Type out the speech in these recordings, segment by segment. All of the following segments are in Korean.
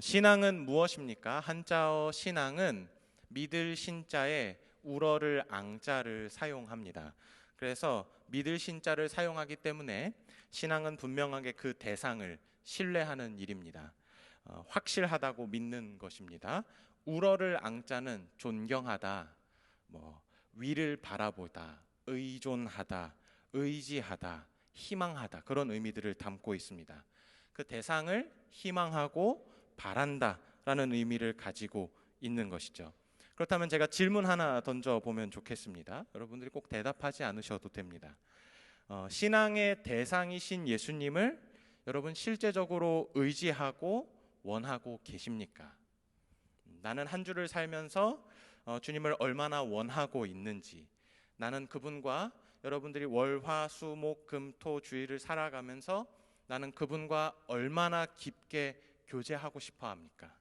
신앙은 무엇입니까? 한자어 신앙은 믿을 신자에 우러를 앙자를 사용합니다. 그래서 믿을 신자를 사용하기 때문에 신앙은 분명하게 그 대상을 신뢰하는 일입니다. 확실하다고 믿는 것입니다. 우러를 앙자는 존경하다, 위를 바라보다, 의존하다, 의지하다, 희망하다, 그런 의미들을 담고 있습니다. 그 대상을 희망하고 바란다라는 의미를 가지고 있는 것이죠. 그렇다면 제가 질문 하나 던져보면 좋겠습니다. 여러분들이 꼭 대답하지 않으셔도 됩니다. 신앙의 대상이신 예수님을 여러분 실제적으로 의지하고 원하고 계십니까? 나는 한 주를 살면서 주님을 얼마나 원하고 있는지, 나는 그분과 여러분들이 월, 화, 수, 목, 금, 토 주일을 살아가면서 나는 그분과 얼마나 깊게 교제하고 싶어 합니까?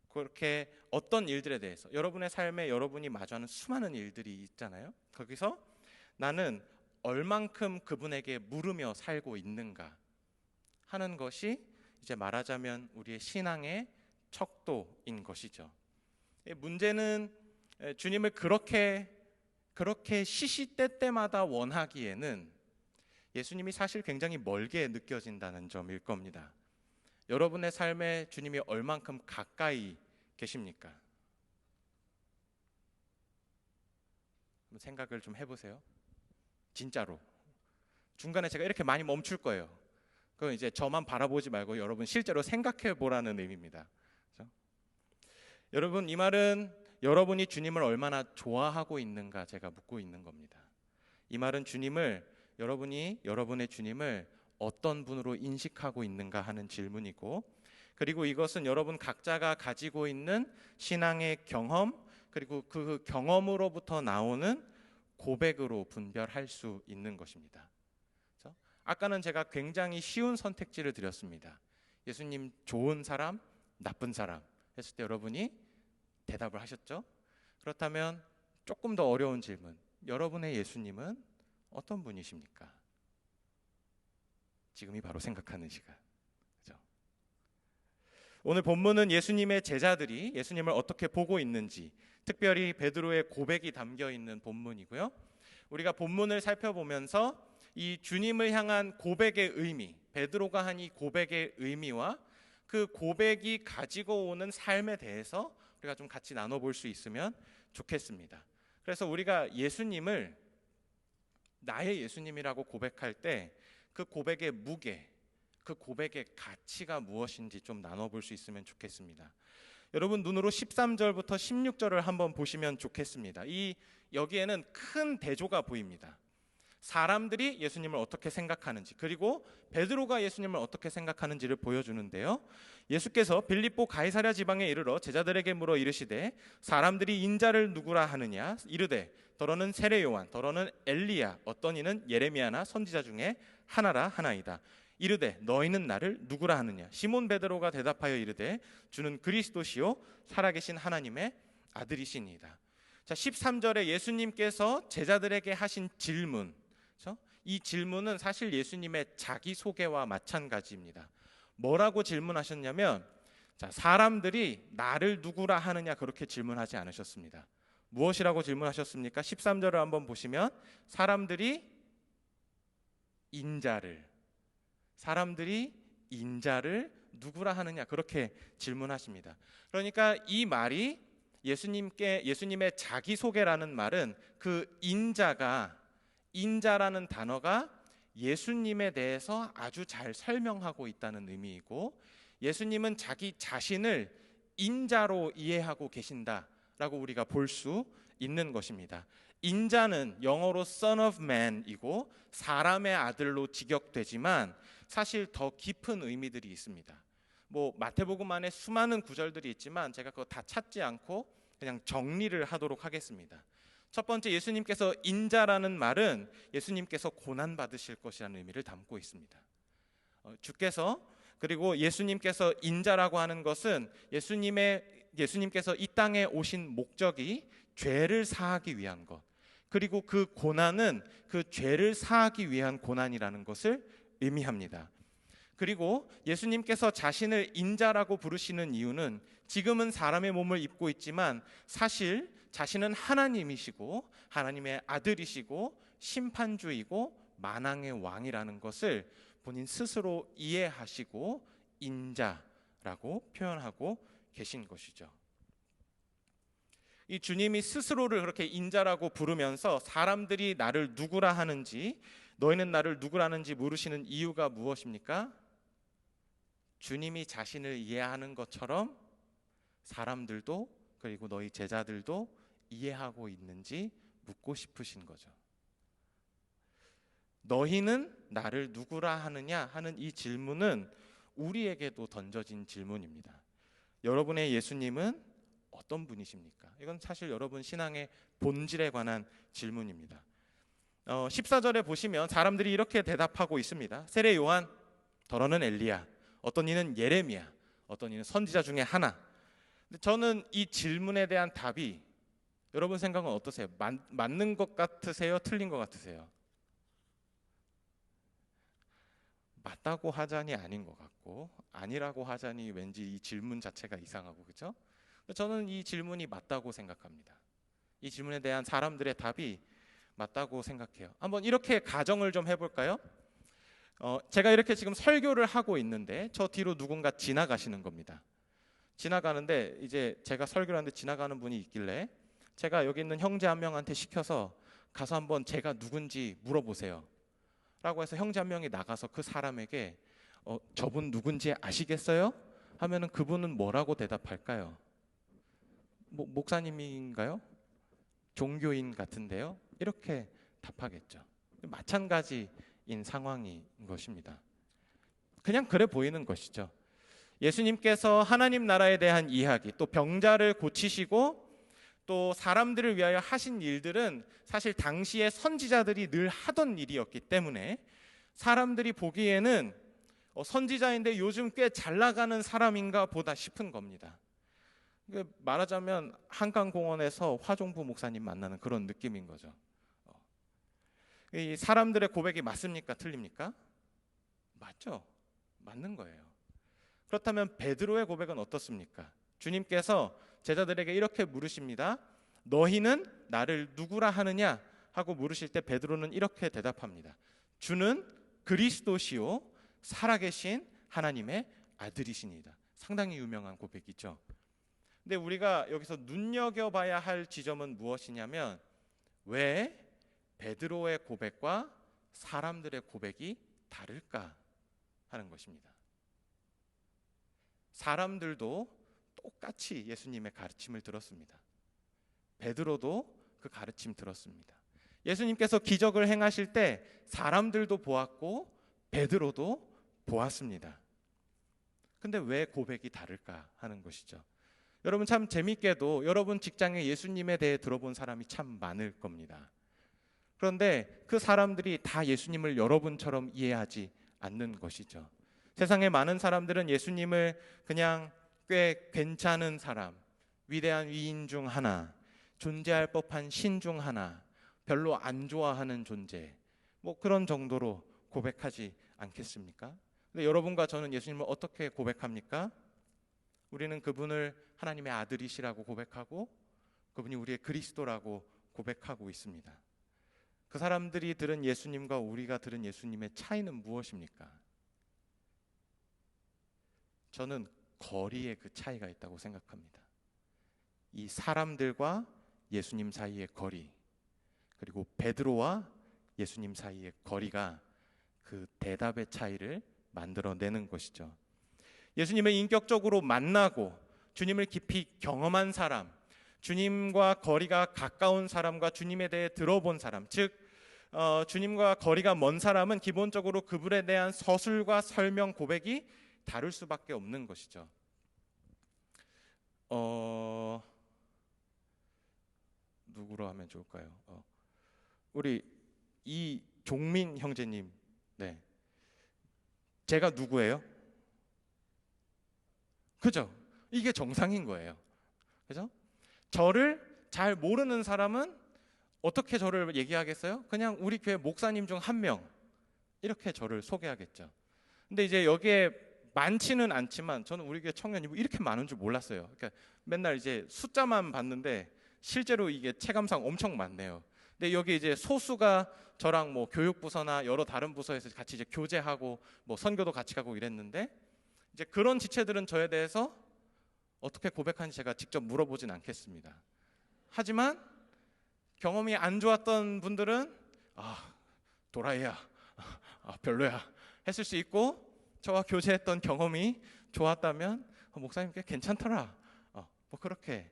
그렇게 어떤 일들에 대해서 여러분의 삶에 여러분이 마주하는 수많은 일들이 있잖아요. 거기서 나는 얼만큼 그분에게 물으며 살고 있는가 하는 것이 이제 말하자면 우리의 신앙의 척도인 것이죠. 문제는 주님을 그렇게 시시때때마다 원하기에는 예수님이 사실 굉장히 멀게 느껴진다는 점일 겁니다. 여러분의 삶에 주님이 얼만큼 가까이 계십니까? 생각을 좀 해보세요. 진짜로. 중간에 제가 이렇게 많이 멈출 거예요. 그건 이제 저만 바라보지 말고 여러분 실제로 생각해 보라는 의미입니다. 그렇죠? 여러분, 이 말은 여러분이 주님을 얼마나 좋아하고 있는가 제가 묻고 있는 겁니다. 이 말은 여러분이 여러분의 주님을 어떤 분으로 인식하고 있는가 하는 질문이고, 그리고 이것은 여러분 각자가 가지고 있는 신앙의 경험, 그리고 그 경험으로부터 나오는 고백으로 분별할 수 있는 것입니다. 그렇죠? 아까는 제가 굉장히 쉬운 선택지를 드렸습니다. 예수님 좋은 사람, 나쁜 사람 했을 때 여러분이 대답을 하셨죠? 그렇다면 조금 더 어려운 질문, 여러분의 예수님은 어떤 분이십니까? 지금이 바로 생각하는 시간. 그렇죠? 오늘 본문은 예수님의 제자들이 예수님을 어떻게 보고 있는지, 특별히 베드로의 고백이 담겨 있는 본문이고요. 우리가 본문을 살펴보면서 이 주님을 향한 고백의 의미, 베드로가 한 이 고백의 의미와 그 고백이 가지고 오는 삶에 대해서 우리가 좀 같이 나눠볼 수 있으면 좋겠습니다. 그래서 우리가 예수님을 나의 예수님이라고 고백할 때 그 고백의 무게, 그 고백의 가치가 무엇인지 좀 나눠볼 수 있으면 좋겠습니다. 여러분 눈으로 13절부터 16절을 한번 보시면 좋겠습니다. 여기에는 큰 대조가 보입니다. 사람들이 예수님을 어떻게 생각하는지, 그리고 베드로가 예수님을 어떻게 생각하는지를 보여주는데요. 예수께서 빌립보 가이사랴 지방에 이르러 제자들에게 물어 이르시되 사람들이 인자를 누구라 하느냐 이르되 더러는 세례 요한, 더러는 엘리야, 어떤 이는 예레미야나 선지자 중에 하나라 하나이다. 이르되 너희는 나를 누구라 하느냐. 시몬 베드로가 대답하여 이르되 주는 그리스도시요 살아계신 하나님의 아들이시니이다. 자, 13절에 예수님께서 제자들에게 하신 질문, 그렇죠? 이 질문은 사실 예수님의 자기소개와 마찬가지입니다. 뭐라고 질문하셨냐면, 자, 사람들이 나를 누구라 하느냐 그렇게 질문하지 않으셨습니다. 무엇이라고 질문하셨습니까? 13절을 한번 보시면 사람들이 인자를 누구라 하느냐 그렇게 질문하십니다. 그러니까 이 말이 예수님의 자기소개라는 말은 그 인자라는 단어가 예수님에 대해서 아주 잘 설명하고 있다는 의미이고, 예수님은 자기 자신을 인자로 이해하고 계신다라고 우리가 볼 수 있는 것입니다. 인자는 영어로 Son of Man이고 사람의 아들로 직역되지만 사실 더 깊은 의미들이 있습니다. 마태복음 안에 수많은 구절들이 있지만 제가 그거 다 찾지 않고 그냥 정리를 하도록 하겠습니다. 첫 번째, 예수님께서 인자라는 말은 예수님께서 고난받으실 것이라는 의미를 담고 있습니다. 주께서, 그리고 예수님께서 인자라고 하는 것은 예수님께서 이 땅에 오신 목적이 죄를 사하기 위한 것, 그리고 그 고난은 그 죄를 사하기 위한 고난이라는 것을 의미합니다. 그리고 예수님께서 자신을 인자라고 부르시는 이유는 지금은 사람의 몸을 입고 있지만 사실 자신은 하나님이시고 하나님의 아들이시고 심판주이고 만왕의 왕이라는 것을 본인 스스로 이해하시고 인자라고 표현하고 계신 것이죠. 이 주님이 스스로를 그렇게 인자라고 부르면서 사람들이 나를 누구라 하는지, 너희는 나를 누구라는지 물으시는 이유가 무엇입니까? 주님이 자신을 이해하는 것처럼 사람들도, 그리고 너희 제자들도 이해하고 있는지 묻고 싶으신 거죠. 너희는 나를 누구라 하느냐 하는 이 질문은 우리에게도 던져진 질문입니다. 여러분의 예수님은 어떤 분이십니까? 이건 사실 여러분 신앙의 본질에 관한 질문입니다. 14절에 보시면 사람들이 이렇게 대답하고 있습니다. 세례 요한, 더러는 엘리야, 어떤 이는 예레미야, 어떤 이는 선지자 중에 하나. 근데 저는 이 질문에 대한 답이 여러분 생각은 어떠세요? 맞는 것 같으세요? 틀린 것 같으세요? 맞다고 하자니 아닌 것 같고, 아니라고 하자니 왠지 이 질문 자체가 이상하고, 그렇죠? 저는 이 질문이 맞다고 생각합니다. 이 질문에 대한 사람들의 답이 맞다고 생각해요. 한번 이렇게 가정을 좀 해볼까요? 제가 이렇게 지금 설교를 하고 있는데 저 뒤로 누군가 지나가시는 겁니다. 지나가는데 이제 제가 설교를 하는데 지나가는 분이 있길래 제가 여기 있는 형제 한 명한테 시켜서 가서 한번 제가 누군지 물어보세요 라고 해서 형제 한 명이 나가서 그 사람에게 저분 누군지 아시겠어요? 하면은 그분은 뭐라고 대답할까요? 목사님인가요? 종교인 같은데요? 이렇게 답하겠죠. 마찬가지인 상황인 것입니다. 그냥 그래 보이는 것이죠. 예수님께서 하나님 나라에 대한 이야기, 또 병자를 고치시고 또 사람들을 위하여 하신 일들은 사실 당시의 선지자들이 늘 하던 일이었기 때문에 사람들이 보기에는 선지자인데 요즘 꽤 잘 나가는 사람인가 보다 싶은 겁니다. 말하자면 한강공원에서 화종부 목사님 만나는 그런 느낌인 거죠. 이 사람들의 고백이 맞습니까? 틀립니까? 맞죠. 맞는 거예요. 그렇다면 베드로의 고백은 어떻습니까? 주님께서 제자들에게 이렇게 물으십니다. 너희는 나를 누구라 하느냐 하고 물으실 때 베드로는 이렇게 대답합니다. 주는 그리스도시요 살아계신 하나님의 아들이시니다. 상당히 유명한 고백이죠. 근데 우리가 여기서 눈여겨봐야 할 지점은 무엇이냐면 왜 베드로의 고백과 사람들의 고백이 다를까 하는 것입니다. 사람들도 똑같이 예수님의 가르침을 들었습니다. 베드로도 그 가르침 들었습니다. 예수님께서 기적을 행하실 때 사람들도 보았고 베드로도 보았습니다. 근데 왜 고백이 다를까 하는 것이죠. 여러분 참 재밌게도 여러분 직장에 예수님에 대해 들어본 사람이 참 많을 겁니다. 그런데 그 사람들이 다 예수님을 여러분처럼 이해하지 않는 것이죠. 세상에 많은 사람들은 예수님을 그냥 꽤 괜찮은 사람, 위대한 위인 중 하나, 존재할 법한 신 중 하나, 별로 안 좋아하는 존재, 그런 정도로 고백하지 않겠습니까? 근데 여러분과 저는 예수님을 어떻게 고백합니까? 우리는 그분을 하나님의 아들이시라고 고백하고 그분이 우리의 그리스도라고 고백하고 있습니다. 그 사람들이 들은 예수님과 우리가 들은 예수님의 차이는 무엇입니까? 저는 거리에 그 차이가 있다고 생각합니다. 이 사람들과 예수님 사이의 거리, 그리고 베드로와 예수님 사이의 거리가 그 대답의 차이를 만들어내는 것이죠. 예수님을 인격적으로 만나고 주님을 깊이 경험한 사람, 주님과 거리가 가까운 사람과 주님에 대해 들어본 사람, 즉 주님과 거리가 먼 사람은 기본적으로 그분에 대한 서술과 설명, 고백이 다를 수밖에 없는 것이죠. 누구로 하면 좋을까요? 우리 이종민 형제님, 네, 제가 누구예요? 그죠? 이게 정상인 거예요. 그죠? 저를 잘 모르는 사람은 어떻게 저를 얘기하겠어요? 그냥 우리 교회 목사님 중 한 명, 이렇게 저를 소개하겠죠. 근데 이제 여기에 많지는 않지만 저는 우리 교회 청년이 이렇게 많은 줄 몰랐어요. 그러니까 맨날 이제 숫자만 봤는데 실제로 이게 체감상 엄청 많네요. 근데 여기 이제 소수가 저랑 뭐 교육부서나 여러 다른 부서에서 같이 이제 교제하고 뭐 선교도 같이 가고 이랬는데, 이제 그런 지체들은 저에 대해서 어떻게 고백하는지 제가 직접 물어보진 않겠습니다. 하지만 경험이 안 좋았던 분들은 도라이야, 별로야 했을 수 있고, 저와 교제했던 경험이 좋았다면 목사님께 괜찮더라, 뭐 그렇게,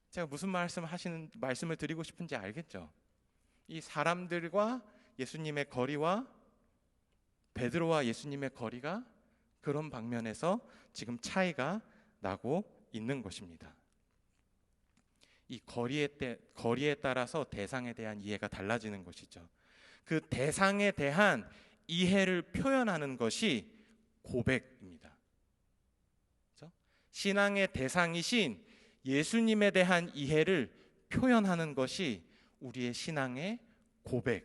제가 무슨 말씀을 드리고 싶은지 알겠죠? 이 사람들과 예수님의 거리와 베드로와 예수님의 거리가 그런 방면에서 지금 차이가 나고 있는 것입니다. 이 거리에 따라서 대상에 대한 이해가 달라지는 것이죠. 그 대상에 대한 이해를 표현하는 것이 고백입니다. 그렇죠? 신앙의 대상이신 예수님에 대한 이해를 표현하는 것이 우리의 신앙의 고백,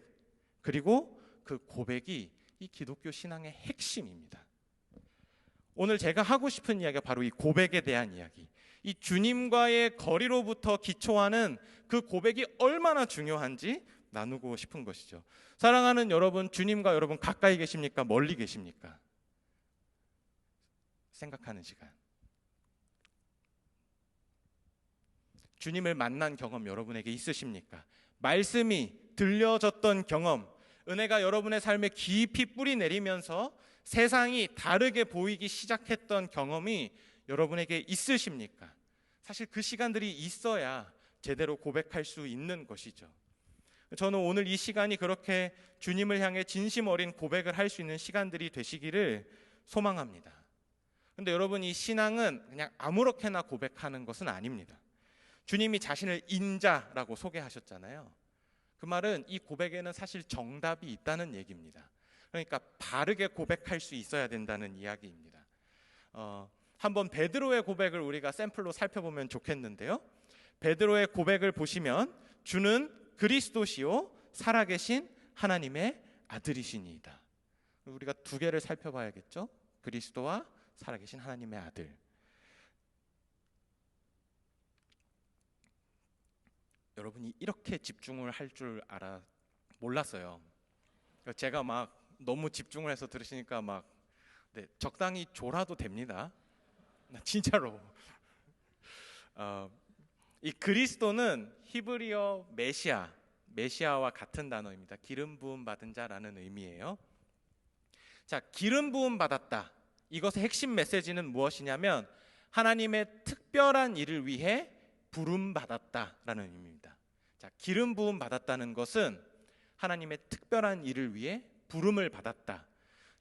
그리고 그 고백이 이 기독교 신앙의 핵심입니다. 오늘 제가 하고 싶은 이야기가 바로 이 고백에 대한 이야기, 이 주님과의 거리로부터 기초하는 그 고백이 얼마나 중요한지 나누고 싶은 것이죠. 사랑하는 여러분, 주님과 여러분 가까이 계십니까? 멀리 계십니까? 생각하는 시간. 주님을 만난 경험 여러분에게 있으십니까? 말씀이 들려졌던 경험, 은혜가 여러분의 삶에 깊이 뿌리 내리면서 세상이 다르게 보이기 시작했던 경험이 여러분에게 있으십니까? 사실 그 시간들이 있어야 제대로 고백할 수 있는 것이죠. 저는 오늘 이 시간이 그렇게 주님을 향해 진심 어린 고백을 할 수 있는 시간들이 되시기를 소망합니다. 그런데 여러분, 이 신앙은 그냥 아무렇게나 고백하는 것은 아닙니다. 주님이 자신을 인자라고 소개하셨잖아요. 그 말은 이 고백에는 사실 정답이 있다는 얘기입니다. 그러니까 바르게 고백할 수 있어야 된다는 이야기입니다. 한번 베드로의 고백을 우리가 샘플로 살펴보면 좋겠는데요. 베드로의 고백을 보시면 주는 그리스도시요 살아계신 하나님의 아들이시니이다. 우리가 두 개를 살펴봐야겠죠. 그리스도와 살아계신 하나님의 아들. 여러분이 이렇게 집중을 할 줄 몰랐어요. 제가 막 너무 집중을 해서 들으시니까 적당히 졸아도 됩니다. 진짜로. 이 그리스도는 히브리어 메시아와 같은 단어입니다. 기름 부음 받은 자라는 의미예요. 자, 기름 부음 받았다. 이것의 핵심 메시지는 무엇이냐면 하나님의 특별한 일을 위해 부름 받았다라는 의미입니다. 자, 기름 부음 받았다는 것은 하나님의 특별한 일을 위해 부름을 받았다.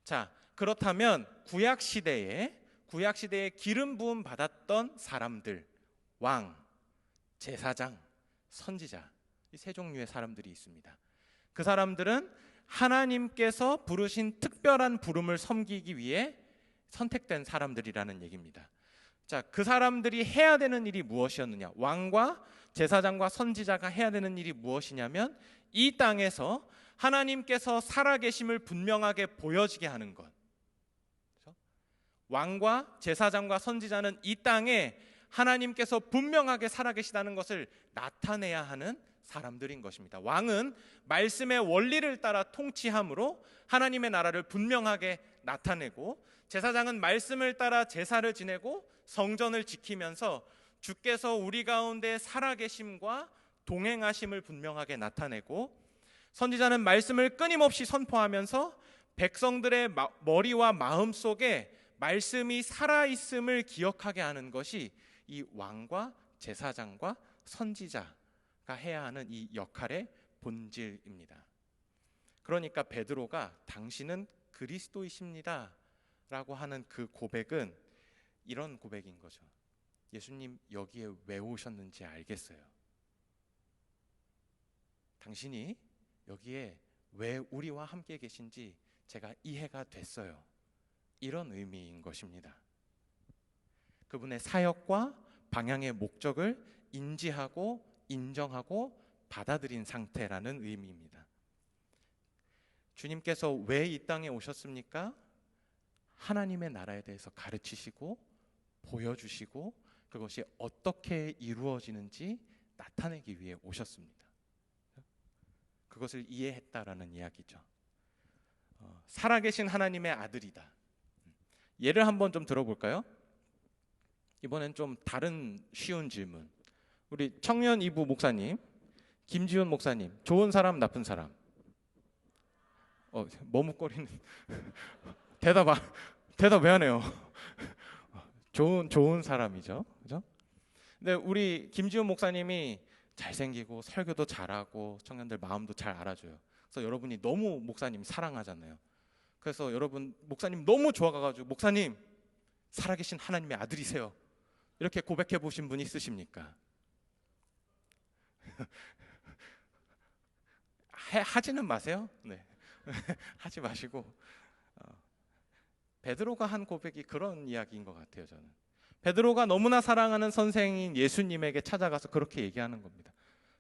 자, 그렇다면 구약 시대에 기름 부음 받았던 사람들, 왕, 제사장, 선지자, 이 세 종류의 사람들이 있습니다. 그 사람들은 하나님께서 부르신 특별한 부름을 섬기기 위해 선택된 사람들이라는 얘기입니다. 자, 그 사람들이 해야 되는 일이 무엇이었느냐? 왕과 제사장과 선지자가 해야 되는 일이 무엇이냐면 이 땅에서 하나님께서 살아계심을 분명하게 보여지게 하는 것. 그렇죠? 왕과 제사장과 선지자는 이 땅에 하나님께서 분명하게 살아계시다는 것을 나타내야 하는 사람들인 것입니다. 왕은 말씀의 원리를 따라 통치함으로 하나님의 나라를 분명하게 나타내고, 제사장은 말씀을 따라 제사를 지내고 성전을 지키면서 주께서 우리 가운데 살아계심과 동행하심을 분명하게 나타내고, 선지자는 말씀을 끊임없이 선포하면서 백성들의 머리와 마음 속에 말씀이 살아있음을 기억하게 하는 것이 이 왕과 제사장과 선지자가 해야 하는 이 역할의 본질입니다. 그러니까 베드로가 당신은 그리스도이십니다 라고 하는 그 고백은 이런 고백인 거죠. 예수님 여기에 왜 오셨는지 알겠어요. 당신이 여기에 왜 우리와 함께 계신지 제가 이해가 됐어요. 이런 의미인 것입니다. 그분의 사역과 방향의 목적을 인지하고 인정하고 받아들인 상태라는 의미입니다. 주님께서 왜 이 땅에 오셨습니까? 하나님의 나라에 대해서 가르치시고 보여주시고 그것이 어떻게 이루어지는지 나타내기 위해 오셨습니다. 그것을 이해했다라는 이야기죠. 살아계신 하나님의 아들이다. 예를 한번 좀 들어볼까요? 이번엔 좀 다른 쉬운 질문. 우리 청년 이부 목사님, 김지훈 목사님, 좋은 사람 나쁜 사람? 머뭇거리는 대답 왜 안 해요? 좋은 사람이죠, 그죠? 근데 우리 김지훈 목사님이 잘생기고 설교도 잘하고 청년들 마음도 잘 알아줘요. 그래서 여러분이 너무 목사님 사랑하잖아요. 그래서 여러분 목사님 너무 좋아가지고 목사님 살아계신 하나님의 아들이세요. 이렇게 고백해 보신 분 있으십니까? 하지는 마세요. 네. 하지 마시고 베드로가 한 고백이 그런 이야기인 것 같아요. 저는 베드로가 너무나 사랑하는 선생인 예수님에게 찾아가서 그렇게 얘기하는 겁니다.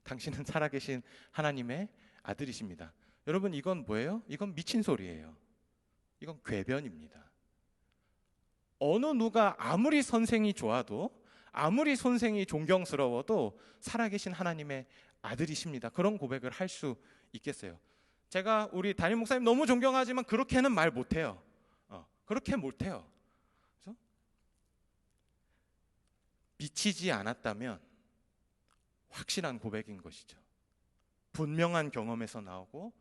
당신은 살아계신 하나님의 아들이십니다. 여러분 이건 뭐예요? 이건 미친 소리예요. 이건 궤변입니다. 어느 누가 아무리 선생이 좋아도 아무리 선생이 존경스러워도 살아계신 하나님의 아들이십니다. 그런 고백을 할 수 있겠어요? 제가 우리 담임 목사님 너무 존경하지만 그렇게는 말 못해요. 그렇게 못해요. 그렇죠? 미치지 않았다면 확실한 고백인 것이죠. 분명한 경험에서 나오고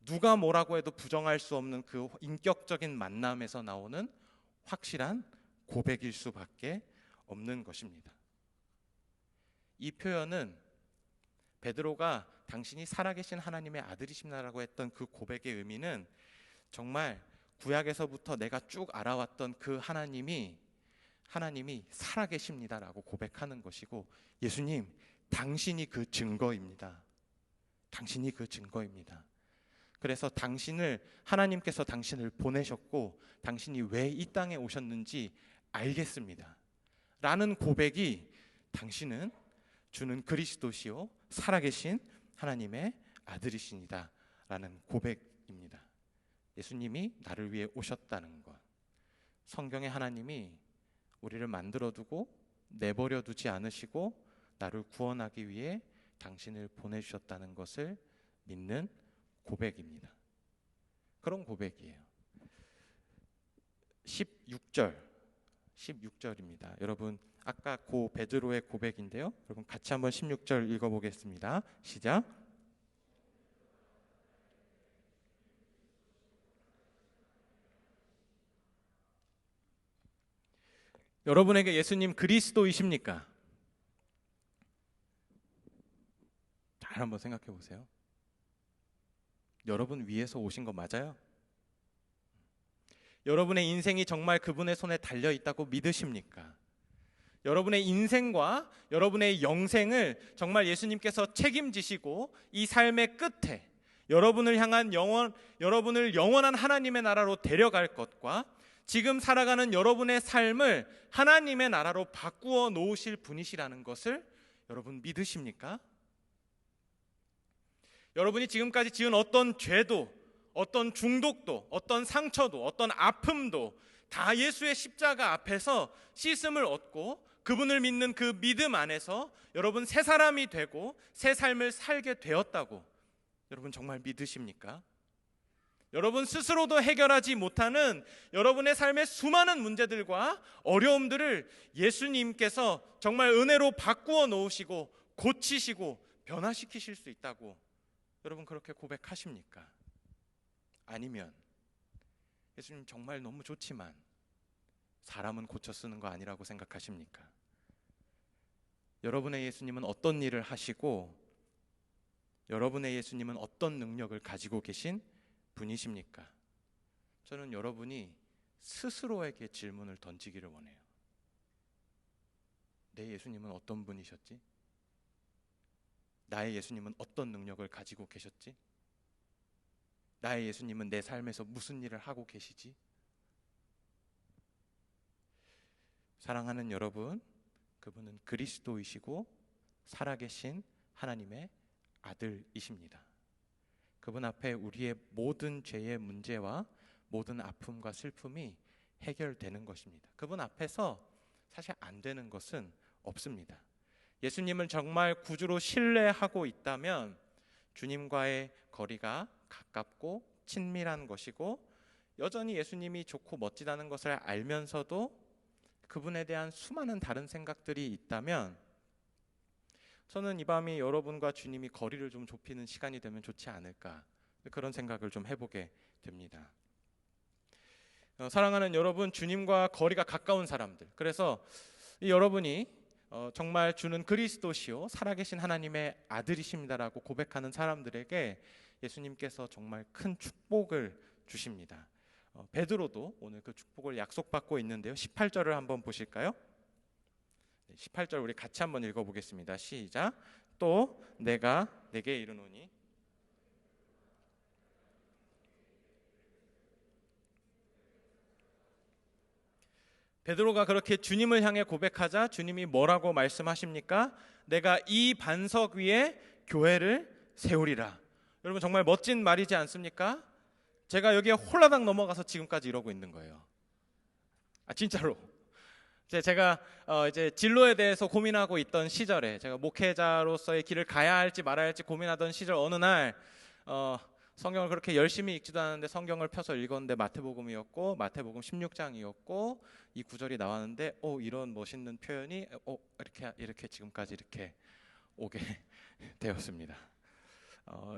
누가 뭐라고 해도 부정할 수 없는 그 인격적인 만남에서 나오는 확실한 고백일 수밖에 없는 것입니다. 이 표현은 베드로가 당신이 살아계신 하나님의 아들이십니다라고 했던 그 고백의 의미는 정말 구약에서부터 내가 쭉 알아왔던 그 하나님이 살아계십니다라고 고백하는 것이고, 예수님 당신이 그 증거입니다. 당신이 그 증거입니다. 그래서 하나님께서 당신을 보내셨고 당신이 왜 이 땅에 오셨는지 알겠습니다 라는 고백이 당신은 주는 그리스도시요 살아계신 하나님의 아들이십니다 라는 고백입니다. 예수님이 나를 위해 오셨다는 것, 성경의 하나님이 우리를 만들어두고 내버려 두지 않으시고 나를 구원하기 위해 당신을 보내주셨다는 것을 믿는 고백입니다. 그런 고백이에요. 16절입니다. 여러분 아까 고 베드로의 고백인데요. 여러분 같이 한번 16절 읽어보겠습니다. 시작. 여러분에게 예수님 그리스도이십니까? 잘 한번 생각해 보세요. 여러분 위에서 오신 거 맞아요? 여러분의 인생이 정말 그분의 손에 달려 있다고 믿으십니까? 여러분의 인생과 여러분의 영생을 정말 예수님께서 책임지시고 이 삶의 끝에 여러분을 영원한 하나님의 나라로 데려갈 것과 지금 살아가는 여러분의 삶을 하나님의 나라로 바꾸어 놓으실 분이시라는 것을 여러분 믿으십니까? 여러분이 지금까지 지은 어떤 죄도, 어떤 중독도, 어떤 상처도, 어떤 아픔도 다 예수의 십자가 앞에서 씻음을 얻고 그분을 믿는 그 믿음 안에서 여러분 새 사람이 되고 새 삶을 살게 되었다고 여러분 정말 믿으십니까? 여러분 스스로도 해결하지 못하는 여러분의 삶의 수많은 문제들과 어려움들을 예수님께서 정말 은혜로 바꾸어 놓으시고 고치시고 변화시키실 수 있다고 여러분 그렇게 고백하십니까? 아니면 예수님 정말 너무 좋지만 사람은 고쳐 쓰는 거 아니라고 생각하십니까? 여러분의 예수님은 어떤 일을 하시고 여러분의 예수님은 어떤 능력을 가지고 계신 분이십니까? 저는 여러분이 스스로에게 질문을 던지기를 원해요. 내 예수님은 어떤 분이셨지? 나의 예수님은 어떤 능력을 가지고 계셨지? 나의 예수님은 내 삶에서 무슨 일을 하고 계시지? 사랑하는 여러분, 그분은 그리스도이시고 살아계신 하나님의 아들이십니다. 그분 앞에 우리의 모든 죄의 문제와 모든 아픔과 슬픔이 해결되는 것입니다. 그분 앞에서 사실 안 되는 것은 없습니다. 예수님을 정말 구주로 신뢰하고 있다면 주님과의 거리가 가깝고 친밀한 것이고, 여전히 예수님이 좋고 멋지다는 것을 알면서도 그분에 대한 수많은 다른 생각들이 있다면, 저는 이 밤이 여러분과 주님이 거리를 좀 좁히는 시간이 되면 좋지 않을까, 그런 생각을 좀 해보게 됩니다. 사랑하는 여러분, 주님과 거리가 가까운 사람들, 그래서 여러분이 정말 주는 그리스도시요 살아계신 하나님의 아들이십니다라고 고백하는 사람들에게 예수님께서 정말 큰 축복을 주십니다. 베드로도 오늘 그 축복을 약속받고 있는데요, 18절을 한번 보실까요? 18절 우리 같이 한번 읽어보겠습니다. 시작. 또 내가 내게 이르노니 베드로가 그렇게 주님을 향해 고백하자 주님이 뭐라고 말씀하십니까? 내가 이 반석 위에 교회를 세우리라. 여러분, 정말 멋진 말이지 않습니까? 제가 여기에 홀라당 넘어가서 지금까지 이러고 있는 거예요. 진짜로. 제가 이제 진로에 대해서 고민하고 있던 시절에, 제가 목회자로서의 길을 가야 할지 말아야 할지 고민하던 시절, 어느 날 성경을 그렇게 열심히 읽지도 않았는데 성경을 펴서 읽었는데 마태복음이었고, 마태복음 16장이었고 이 구절이 나왔는데 이런 멋있는 표현이 이렇게 지금까지 이렇게 오게 되었습니다.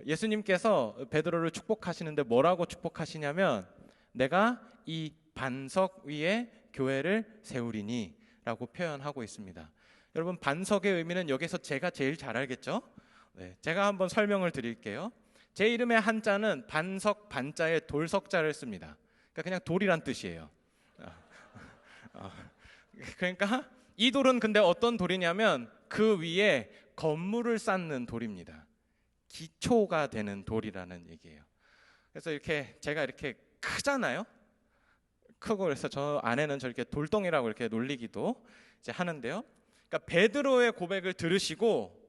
예수님께서 베드로를 축복하시는데 뭐라고 축복하시냐면, 내가 이 반석 위에 교회를 세우리니 라고 표현하고 있습니다. 여러분, 반석의 의미는 여기서 제가 제일 잘 알겠죠? 네, 제가 한번 설명을 드릴게요. 제 이름의 한자는 반석, 반자에 돌석자를 씁니다. 그러니까 그냥 돌이란 뜻이에요. 그러니까 이 돌은 근데 어떤 돌이냐면 그 위에 건물을 쌓는 돌입니다. 기초가 되는 돌이라는 얘기예요. 그래서 이렇게 제가 이렇게 크잖아요. 크고, 그래서 저 안에는 저렇게 돌덩이라고 이렇게 놀리기도 이제 하는데요. 그러니까 베드로의 고백을 들으시고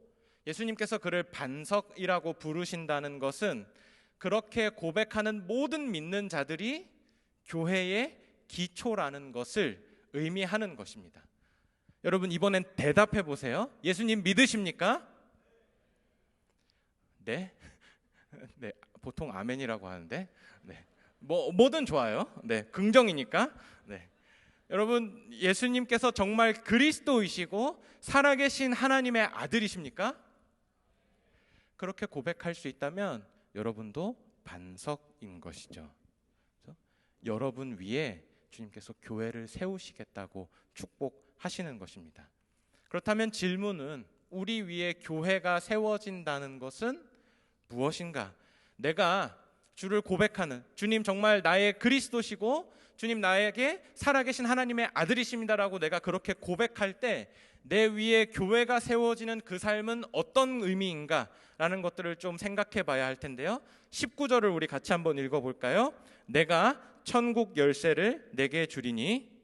예수님께서 그를 반석이라고 부르신다는 것은 그렇게 고백하는 모든 믿는 자들이 교회의 기초라는 것을 의미하는 것입니다. 여러분, 이번엔 대답해 보세요. 예수님 믿으십니까? 네. 네, 보통 아멘이라고 하는데, 네. 뭐든 좋아요. 네, 긍정이니까. 네. 여러분, 예수님께서 정말 그리스도이시고 살아계신 하나님의 아들이십니까? 그렇게 고백할 수 있다면 여러분도 반석인 것이죠. 그렇죠? 여러분 위에 주님께서 교회를 세우시겠다고 축복하시는 것입니다. 그렇다면 질문은, 우리 위에 교회가 세워진다는 것은 무엇인가? 내가 주를 고백하는, 주님 정말 나의 그리스도시고 주님 나에게 살아계신 하나님의 아들이십니다라고 내가 그렇게 고백할 때 내 위에 교회가 세워지는 그 삶은 어떤 의미인가 라는 것들을 좀 생각해 봐야 할 텐데요. 19절을 우리 같이 한번 읽어볼까요? 내가 천국 열쇠를 내게 주리니.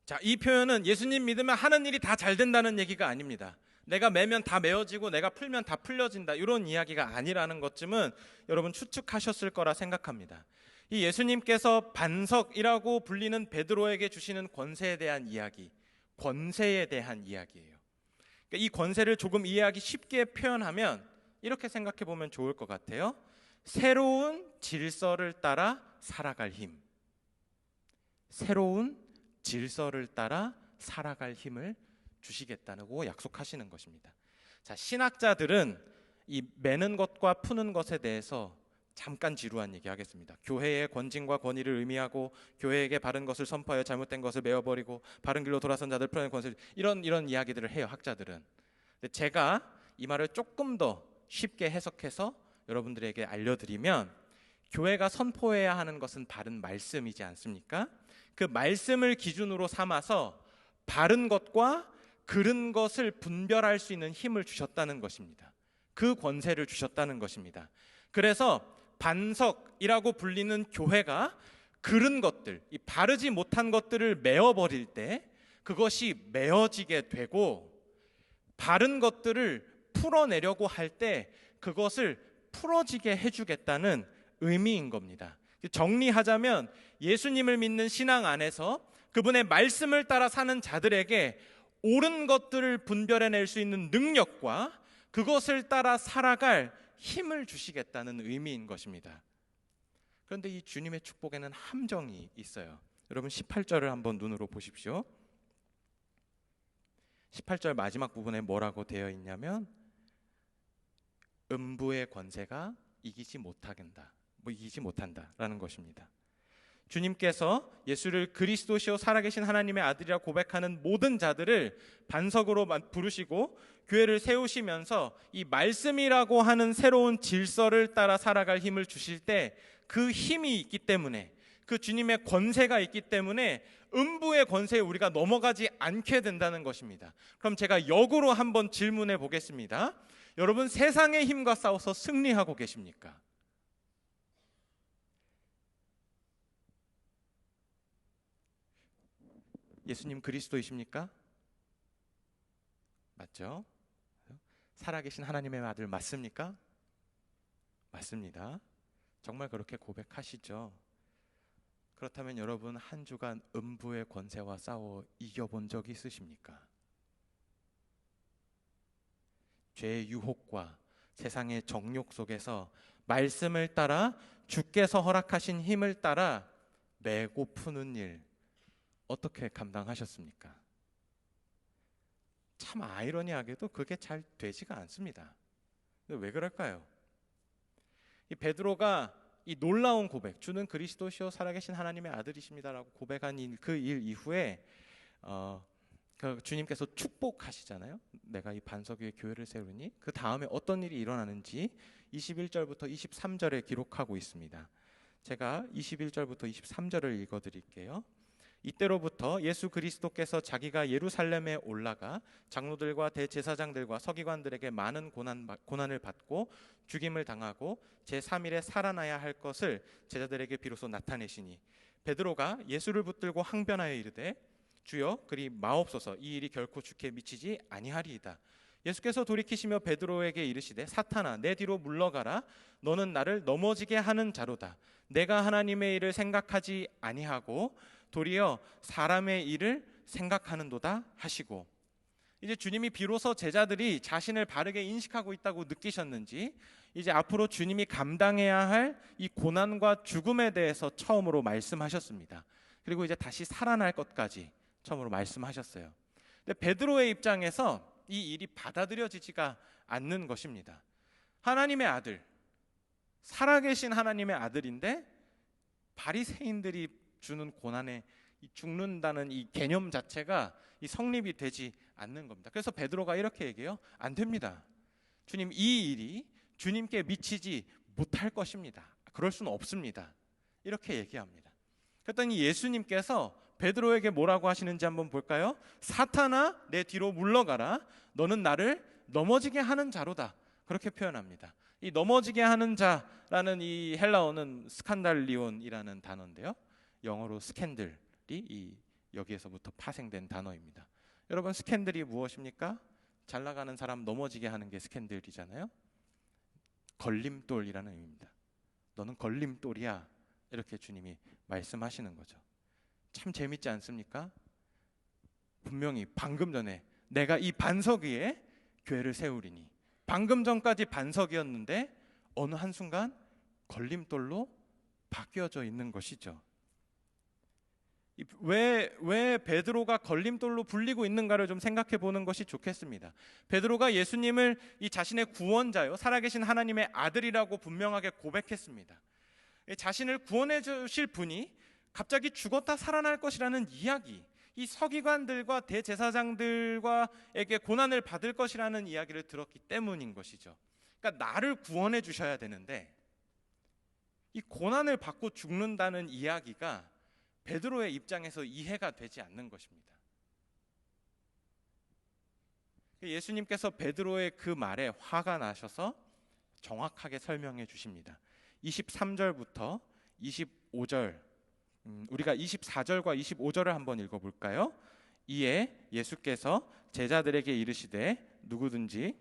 자, 이 표현은 예수님 믿으면 하는 일이 다 잘 된다는 얘기가 아닙니다. 내가 매면 다 메어지고 내가 풀면 다 풀려진다, 이런 이야기가 아니라는 것쯤은 여러분 추측하셨을 거라 생각합니다. 이 예수님께서 반석이라고 불리는 베드로에게 주시는 권세에 대한 이야기, 권세에 대한 이야기예요. 그러니까 이 권세를 조금 이해하기 쉽게 표현하면 이렇게 생각해 보면 좋을 것 같아요. 새로운 질서를 따라 살아갈 힘, 새로운 질서를 따라 살아갈 힘을 주시겠다고 약속하시는 것입니다. 자, 신학자들은 이 매는 것과 푸는 것에 대해서 잠깐 지루한 얘기 하겠습니다. 교회의 권징과 권위를 의미하고 교회에게 바른 것을 선포하여 잘못된 것을 메어버리고 바른 길로 돌아선 자들 풀어낸 권세, 이런 이야기들을 해요, 학자들은. 근데 제가 이 말을 조금 더 쉽게 해석해서 여러분들에게 알려드리면, 교회가 선포해야 하는 것은 바른 말씀이지 않습니까? 그 말씀을 기준으로 삼아서 바른 것과 그른 것을 분별할 수 있는 힘을 주셨다는 것입니다. 그 권세를 주셨다는 것입니다. 그래서 반석이라고 불리는 교회가 그른 것들, 이 바르지 못한 것들을 메어버릴 때 그것이 메어지게 되고, 바른 것들을 풀어내려고 할 때 그것을 풀어지게 해주겠다는 의미인 겁니다. 정리하자면 예수님을 믿는 신앙 안에서 그분의 말씀을 따라 사는 자들에게 옳은 것들을 분별해낼 수 있는 능력과 그것을 따라 살아갈 힘을 주시겠다는 의미인 것입니다. 그런데 이 주님의 축복에는 함정이 있어요. 여러분 18절을 한번 눈으로 보십시오. 18절 마지막 부분에 뭐라고 되어 있냐면 음부의 권세가 이기지 못한다라는 것입니다. 주님께서 예수를 그리스도시요 살아계신 하나님의 아들이라 고백하는 모든 자들을 반석으로 부르시고 교회를 세우시면서 이 말씀이라고 하는 새로운 질서를 따라 살아갈 힘을 주실 때 그 힘이 있기 때문에, 그 주님의 권세가 있기 때문에 음부의 권세에 우리가 넘어가지 않게 된다는 것입니다. 그럼 제가 역으로 한번 질문해 보겠습니다. 여러분, 세상의 힘과 싸워서 승리하고 계십니까? 예수님 그리스도이십니까? 맞죠? 살아계신 하나님의 아들 맞습니까? 맞습니다. 정말 그렇게 고백하시죠? 그렇다면 여러분, 한 주간 음부의 권세와 싸워 이겨본 적이 있으십니까? 죄의 유혹과 세상의 정욕 속에서 말씀을 따라 주께서 허락하신 힘을 따라 메고 푸는 일 어떻게 감당하셨습니까? 참 아이러니하게도 그게 잘 되지가 않습니다. 왜 그럴까요? 이 베드로가 이 놀라운 고백, 주는 그리스도시요 살아계신 하나님의 아들이십니다라고 고백한 그 일 이후에 그 주님께서 축복하시잖아요. 내가 이 반석 위에 교회를 세우니 그 다음에 어떤 일이 일어나는지 21절부터 23절에 기록하고 있습니다. 제가 21절부터 23절을 읽어드릴게요. 이때로부터 예수 그리스도께서 자기가 예루살렘에 올라가 장로들과 대제사장들과 서기관들에게 많은 고난을 받고 죽임을 당하고 제3일에 살아나야 할 것을 제자들에게 비로소 나타내시니 베드로가 예수를 붙들고 항변하여 이르되 주여 그리 마옵소서, 이 일이 결코 주께 미치지 아니하리이다. 예수께서 돌이키시며 베드로에게 이르시되 사탄아 내 뒤로 물러가라, 너는 나를 넘어지게 하는 자로다. 내가 하나님의 일을 생각하지 아니하고 도리어 사람의 일을 생각하는도다 하시고, 이제 주님이 비로소 제자들이 자신을 바르게 인식하고 있다고 느끼셨는지 이제 앞으로 주님이 감당해야 할 이 고난과 죽음에 대해서 처음으로 말씀하셨습니다. 그리고 이제 다시 살아날 것까지 처음으로 말씀하셨어요. 근데 베드로의 입장에서 이 일이 받아들여지지가 않는 것입니다. 하나님의 아들, 살아계신 하나님의 아들인데 바리새인들이 주는 고난에 죽는다는 이 개념 자체가 이 성립이 되지 않는 겁니다. 그래서 베드로가 이렇게 얘기해요. 안 됩니다. 주님, 이 일이 주님께 미치지 못할 것입니다. 그럴 수는 없습니다. 이렇게 얘기합니다. 그랬더니 예수님께서 베드로에게 뭐라고 하시는지 한번 볼까요? 사탄아 내 뒤로 물러가라, 너는 나를 넘어지게 하는 자로다. 그렇게 표현합니다. 이 넘어지게 하는 자라는 이 헬라어는 스칸달리온이라는 단어인데요, 영어로 스캔들이 여기에서부터 파생된 단어입니다. 여러분, 스캔들이 무엇입니까? 잘 나가는 사람 넘어지게 하는 게 스캔들이잖아요. 걸림돌이라는 의미입니다. 너는 걸림돌이야, 이렇게 주님이 말씀하시는 거죠. 참 재밌지 않습니까? 분명히 방금 전에 내가 이 반석 위에 교회를 세우리니, 방금 전까지 반석이었는데 어느 한순간 걸림돌로 바뀌어져 있는 것이죠. 왜 베드로가 걸림돌로 불리고 있는가를 좀 생각해 보는 것이 좋겠습니다. 베드로가 예수님을 이 자신의 구원자요 살아계신 하나님의 아들이라고 분명하게 고백했습니다. 자신을 구원해 주실 분이 갑자기 죽었다 살아날 것이라는 이야기, 이 서기관들과 대제사장들과에게 고난을 받을 것이라는 이야기를 들었기 때문인 것이죠. 그러니까 나를 구원해 주셔야 되는데 이 고난을 받고 죽는다는 이야기가 베드로의 입장에서 이해가 되지 않는 것입니다. 예수님께서 베드로의 그 말에 화가 나셔서 정확하게 설명해 주십니다. 23절부터 25절, 우리가 24절과 25절을 한번 읽어볼까요? 이에 예수께서 제자들에게 이르시되 누구든지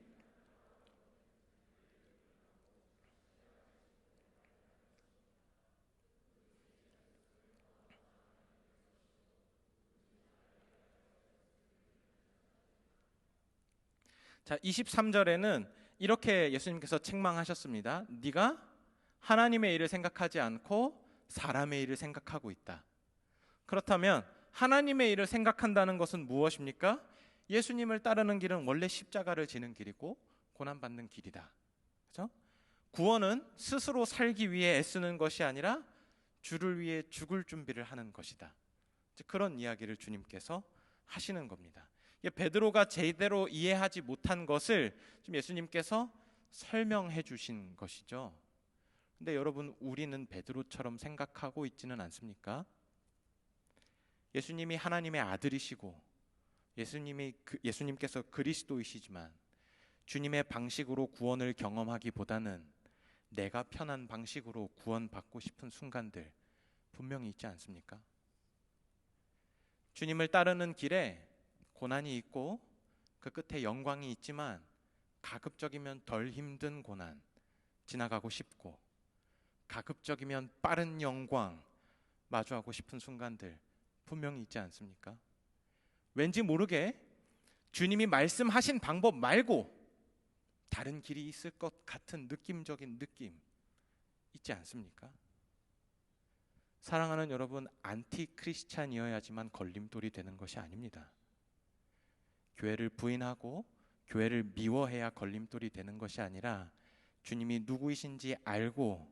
자, 23절에는 이렇게 예수님께서 책망하셨습니다. 네가 하나님의 일을 생각하지 않고 사람의 일을 생각하고 있다. 그렇다면 하나님의 일을 생각한다는 것은 무엇입니까? 예수님을 따르는 길은 원래 십자가를 지는 길이고 고난받는 길이다. 그렇죠? 구원은 스스로 살기 위해 애쓰는 것이 아니라 주를 위해 죽을 준비를 하는 것이다. 그런 이야기를 주님께서 하시는 겁니다. 베드로가 제대로 이해하지 못한 것을 지금 예수님께서 설명해 주신 것이죠. 근데 여러분, 우리는 베드로처럼 생각하고 있지는 않습니까? 예수님이 하나님의 아들이시고 예수님께서 그리스도이시지만 주님의 방식으로 구원을 경험하기보다는 내가 편한 방식으로 구원받고 싶은 순간들 분명히 있지 않습니까? 주님을 따르는 길에 고난이 있고 그 끝에 영광이 있지만 가급적이면 덜 힘든 고난 지나가고 싶고 가급적이면 빠른 영광 마주하고 싶은 순간들 분명히 있지 않습니까? 왠지 모르게 주님이 말씀하신 방법 말고 다른 길이 있을 것 같은 느낌적인 느낌 있지 않습니까? 사랑하는 여러분, 안티 크리스찬이어야지만 걸림돌이 되는 것이 아닙니다. 교회를 부인하고 교회를 미워해야 걸림돌이 되는 것이 아니라 주님이 누구이신지 알고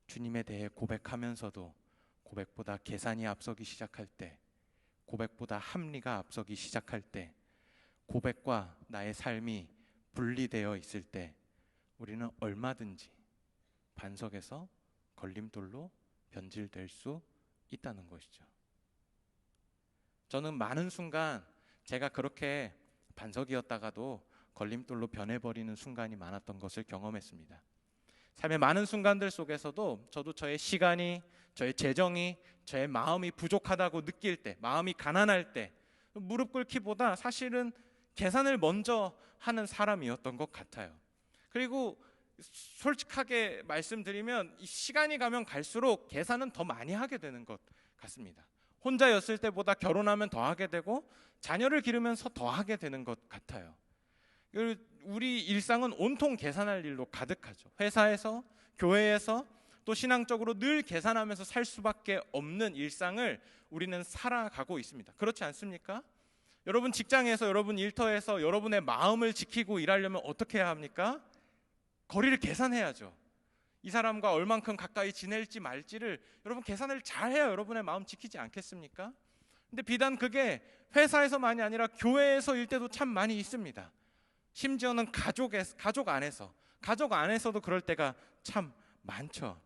주님에 대해 고백하면서도 고백보다 계산이 앞서기 시작할 때, 고백보다 합리가 앞서기 시작할 때, 고백과 나의 삶이 분리되어 있을 때 우리는 얼마든지 반석에서 걸림돌로 변질될 수 있다는 것이죠. 저는 많은 순간 제가 그렇게 반석이었다가도 걸림돌로 변해버리는 순간이 많았던 것을 경험했습니다. 삶의 많은 순간들 속에서도 저도 저의 시간이, 저의 재정이, 저의 마음이 부족하다고 느낄 때, 마음이 가난할 때 무릎 꿇기보다 사실은 계산을 먼저 하는 사람이었던 것 같아요. 그리고 솔직하게 말씀드리면 이 시간이 가면 갈수록 계산은 더 많이 하게 되는 것 같습니다. 혼자였을 때보다 결혼하면 더 하게 되고 자녀를 기르면서 더 하게 되는 것 같아요. 우리 일상은 온통 계산할 일로 가득하죠. 회사에서, 교회에서, 또 신앙적으로 늘 계산하면서 살 수밖에 없는 일상을 우리는 살아가고 있습니다. 그렇지 않습니까? 여러분 직장에서, 여러분 일터에서 여러분의 마음을 지키고 일하려면 어떻게 해야 합니까? 거리를 계산해야죠. 이 사람과 얼만큼 가까이 지낼지 말지를 여러분 계산을 잘해야 여러분의 마음 지키지 않겠습니까? 근데 비단 그게 회사에서만이 아니라 교회에서일 때도 참 많이 있습니다. 심지어는 가족 안에서도 그럴 때가 참 많죠.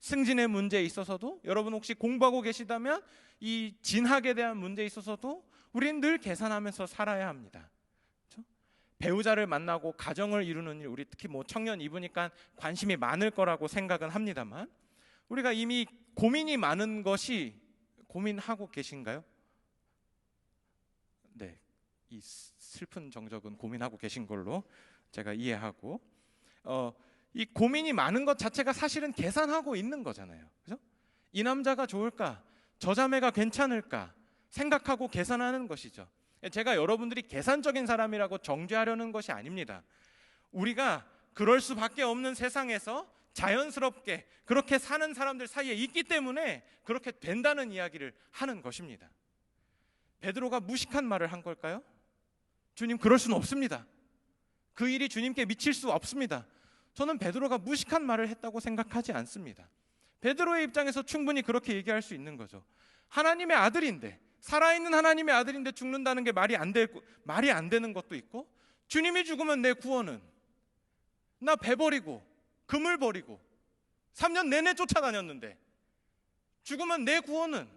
승진의 문제에 있어서도, 여러분 혹시 공부하고 계시다면 이 진학에 대한 문제에 있어서도 우리는 늘 계산하면서 살아야 합니다. 그렇죠? 배우자를 만나고 가정을 이루는 일, 우리 특히 청년 이브니까 관심이 많을 거라고 생각은 합니다만, 우리가 이미 고민이 많은 것이, 고민하고 계신가요? 네, 이 슬픈 정적은 고민하고 계신 걸로 제가 이해하고, 이 고민이 많은 것 자체가 사실은 계산하고 있는 거잖아요. 그죠? 이 남자가 좋을까? 저 자매가 괜찮을까? 생각하고 계산하는 것이죠. 제가 여러분들이 계산적인 사람이라고 정죄하려는 것이 아닙니다. 우리가 그럴 수밖에 없는 세상에서 자연스럽게 그렇게 사는 사람들 사이에 있기 때문에 그렇게 된다는 이야기를 하는 것입니다. 베드로가 무식한 말을 한 걸까요? 주님, 그럴 수는 없습니다. 그 일이 주님께 미칠 수 없습니다. 저는 베드로가 무식한 말을 했다고 생각하지 않습니다. 베드로의 입장에서 충분히 그렇게 얘기할 수 있는 거죠. 하나님의 아들인데, 살아있는 하나님의 아들인데 죽는다는 게 말이 안 되는 것도 있고, 주님이 죽으면 내 구원은, 나 배 버리고 금을 버리고 3년 내내 쫓아다녔는데 죽으면 내 구원은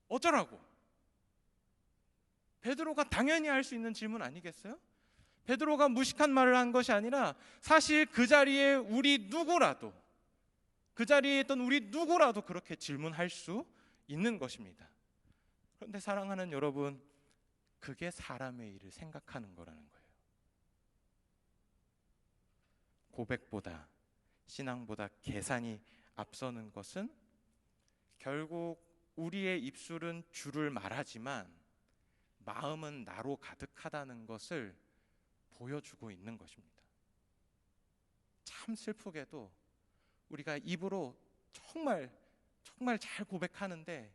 어쩌라고? 베드로가 당연히 할 수 있는 질문 아니겠어요? 베드로가 무식한 말을 한 것이 아니라 사실 그 자리에 그 자리에 있던 우리 누구라도 그렇게 질문할 수 있는 것입니다. 그런데 사랑하는 여러분, 그게 사람의 일을 생각하는 거라는 거예요. 고백보다, 신앙보다 계산이 앞서는 것은 결국 우리의 입술은 주를 말하지만 마음은 나로 가득하다는 것을 보여주고 있는 것입니다. 참 슬프게도 우리가 입으로 정말 잘 고백하는데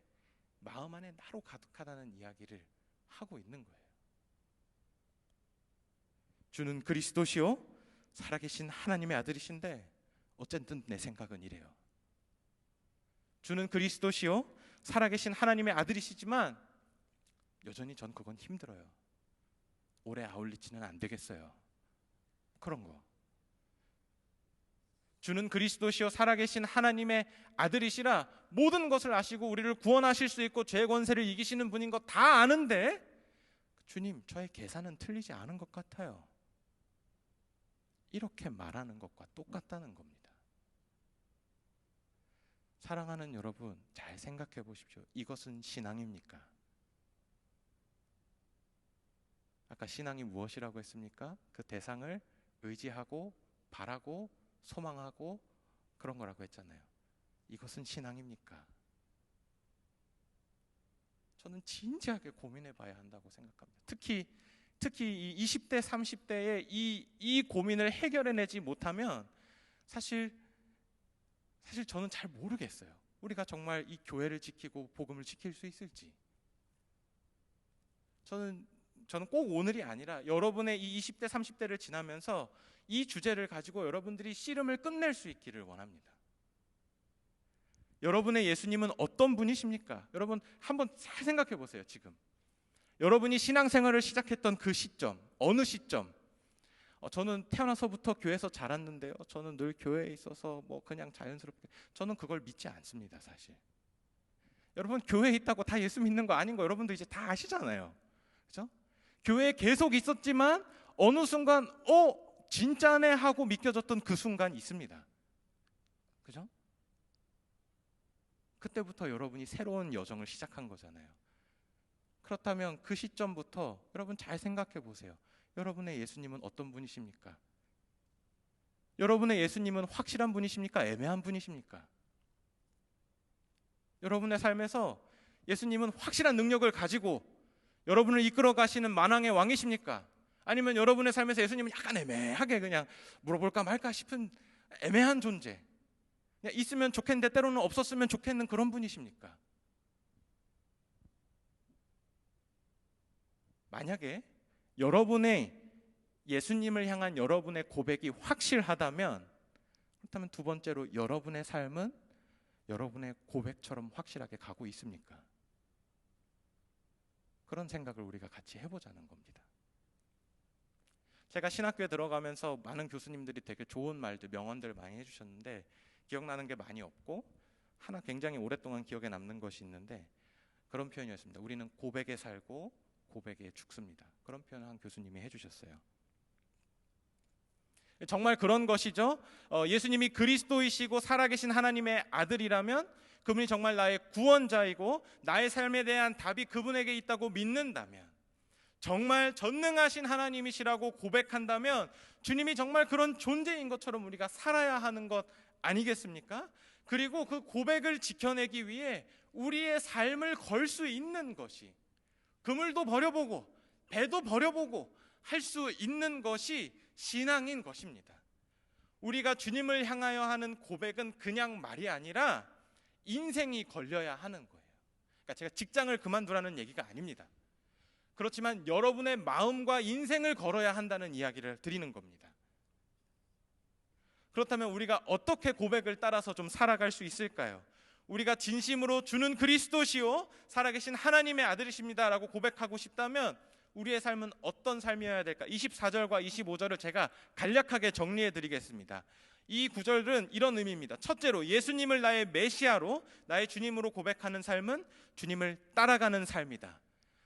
마음 안에 나로 가득하다는 이야기를 하고 있는 거예요. 주는 그리스도시요 살아계신 하나님의 아들이신데 어쨌든 내 생각은 이래요. 주는 그리스도시요 살아계신 하나님의 아들이시지만 여전히 전 그건 힘들어요. 오래 아울리지는 안 되겠어요. 그런 거. 주는 그리스도시요 살아계신 하나님의 아들이시라 모든 것을 아시고 우리를 구원하실 수 있고 죄의 권세를 이기시는 분인 거 다 아는데 주님, 저의 계산은 틀리지 않은 것 같아요. 이렇게 말하는 것과 똑같다는 겁니다. 사랑하는 여러분, 잘 생각해 보십시오. 이것은 신앙입니까? 아까 신앙이 무엇이라고 했습니까? 그 대상을 의지하고 바라고 소망하고 그런 거라고 했잖아요. 이것은 신앙입니까? 저는 진지하게 고민해 봐야 한다고 생각합니다. 특히 이 20대, 30대의 이 고민을 해결해내지 못하면 사실 저는 잘 모르겠어요. 우리가 정말 이 교회를 지키고 복음을 지킬 수 있을지. 저는 꼭 오늘이 아니라 여러분의 이 20대, 30대를 지나면서 이 주제를 가지고 여러분들이 씨름을 끝낼 수 있기를 원합니다. 여러분의 예수님은 어떤 분이십니까? 여러분 한번 잘 생각해 보세요. 지금 여러분이 신앙생활을 시작했던 그 시점, 어느 시점? 저는 태어나서부터 교회에서 자랐는데요. 저는 늘 교회에 있어서 뭐 그냥 자연스럽게, 저는 그걸 믿지 않습니다. 사실 여러분 교회에 있다고 다 예수 믿는 거 아닌 거 여러분도 이제 다 아시잖아요. 그렇죠? 교회에 계속 있었지만 어느 순간 진짜네 하고 믿겨졌던 그 순간이 있습니다. 그죠? 그때부터 여러분이 새로운 여정을 시작한 거잖아요. 그렇다면 그 시점부터 여러분 잘 생각해 보세요. 여러분의 예수님은 어떤 분이십니까? 여러분의 예수님은 확실한 분이십니까? 애매한 분이십니까? 여러분의 삶에서 예수님은 확실한 능력을 가지고 여러분을 이끌어 가시는 만왕의 왕이십니까? 아니면 여러분의 삶에서 예수님은 약간 애매하게 그냥 물어볼까 말까 싶은 애매한 존재, 그냥 있으면 좋겠는데 때로는 없었으면 좋겠는 그런 분이십니까? 만약에 여러분의 예수님을 향한 여러분의 고백이 확실하다면, 그렇다면 두 번째로 여러분의 삶은 여러분의 고백처럼 확실하게 가고 있습니까? 그런 생각을 우리가 같이 해보자는 겁니다. 제가 신학교에 들어가면서 많은 교수님들이 되게 좋은 말들, 명언들 많이 해주셨는데 기억나는 게 많이 없고 하나 굉장히 오랫동안 기억에 남는 것이 있는데 그런 표현이었습니다. 우리는 고백에 살고 고백에 죽습니다. 그런 표현을 한 교수님이 해주셨어요. 정말 그런 것이죠. 예수님이 그리스도이시고 살아계신 하나님의 아들이라면 그분이 정말 나의 구원자이고 나의 삶에 대한 답이 그분에게 있다고 믿는다면, 정말 전능하신 하나님이시라고 고백한다면 주님이 정말 그런 존재인 것처럼 우리가 살아야 하는 것 아니겠습니까? 그리고 그 고백을 지켜내기 위해 우리의 삶을 걸 수 있는 것이, 그물도 버려보고 배도 버려보고 할 수 있는 것이 신앙인 것입니다. 우리가 주님을 향하여 하는 고백은 그냥 말이 아니라 인생이 걸려야 하는 거예요. 그러니까 제가 직장을 그만두라는 얘기가 아닙니다. 그렇지만 여러분의 마음과 인생을 걸어야 한다는 이야기를 드리는 겁니다. 그렇다면 우리가 어떻게 고백을 따라서 좀 살아갈 수 있을까요? 우리가 진심으로 주는 그리스도시요 살아계신 하나님의 아들이십니다 라고 고백하고 싶다면 우리의 삶은 어떤 삶이어야 될까? 24절과 25절을 제가 간략하게 정리해 드리겠습니다. 이 구절은 이런 의미입니다. 첫째로, 예수님을 나의 메시아로, 나의 주님으로 고백하는 삶은 주님을 따라가는 삶이다.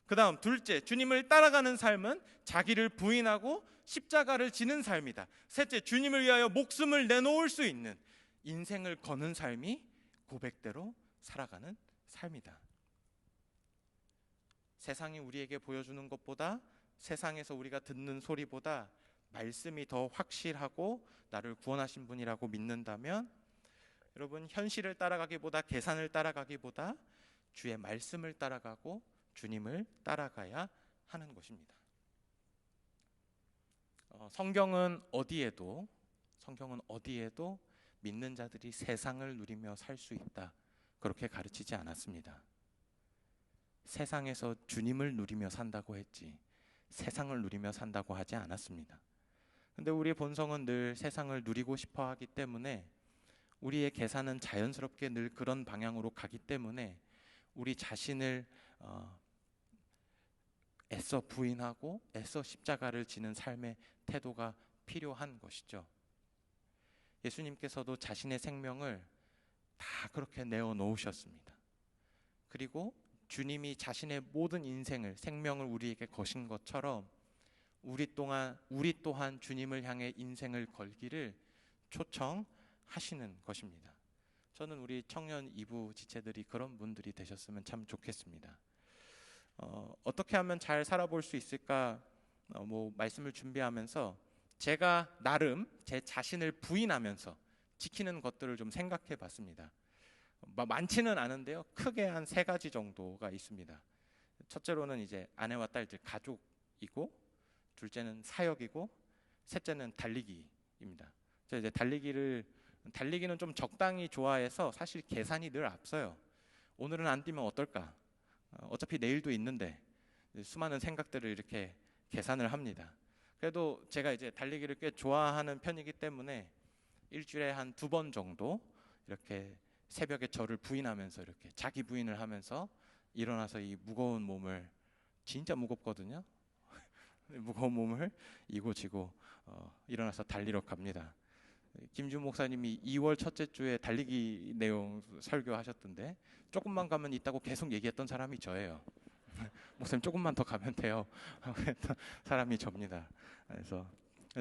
그 다음, 둘째, 주님을 따라가는 삶은 자기를 부인하고 십자가를 지는 삶이다. 셋째, 주님을 위하여 목숨을 내놓을 수 있는 인생을 거는 삶이 고백대로 살아가는 삶이다. 세상이 우리에게 보여주는 것보다, 세상에서 우리가 듣는 소리보다 말씀이 더 확실하고 나를 구원하신 분이라고 믿는다면, 여러분, 현실을 따라가기보다, 계산을 따라가기보다 주의 말씀을 따라가고 주님을 따라가야 하는 것입니다. 성경은 어디에도 믿는 자들이 세상을 누리며 살 수 있다, 그렇게 가르치지 않았습니다. 세상에서 주님을 누리며 산다고 했지 세상을 누리며 산다고 하지 않았습니다. 근데 우리의 본성은 늘 세상을 누리고 싶어 하기 때문에, 우리의 계산은 자연스럽게 늘 그런 방향으로 가기 때문에 우리 자신을 애써 부인하고 애써 십자가를 지는 삶의 태도가 필요한 것이죠. 예수님께서도 자신의 생명을 다 그렇게 내어놓으셨습니다. 그리고 주님이 자신의 모든 인생을, 생명을 우리에게 거신 것처럼 우리 또한 주님을 향해 인생을 걸기를 초청하시는 것입니다. 저는 우리 청년 2부 지체들이 그런 분들이 되셨으면 참 좋겠습니다. 어떻게 하면 잘 살아볼 수 있을까 말씀을 준비하면서 제가 나름 제 자신을 부인하면서 지키는 것들을 좀 생각해 봤습니다. 많지는 않은데요, 크게 한 3가지 정도가 있습니다. 첫째로는 이제 아내와 딸들 가족이고, 둘째는 사역이고, 셋째는 달리기입니다. 저 이제 달리기는 좀 적당히 좋아해서 사실 계산이 늘 앞서요. 오늘은 안 뛰면 어떨까? 어차피 내일도 있는데, 수많은 생각들을 이렇게 계산을 합니다. 그래도 제가 이제 달리기를 꽤 좋아하는 편이기 때문에 일주일에 한 2번 정도 이렇게 새벽에 저를 부인하면서, 이렇게 자기 부인을 하면서 일어나서 이 무거운 몸을, 진짜 무겁거든요. 무거운 몸을 이고지고 일어나서 달리러 갑니다. 김준 목사님이 2월 첫째 주에 달리기 내용 설교하셨던데, 조금만 가면 있다고 계속 얘기했던 사람이 저예요. 목사님 조금만 더 가면 돼요 했던 사람이 접니다. 그래서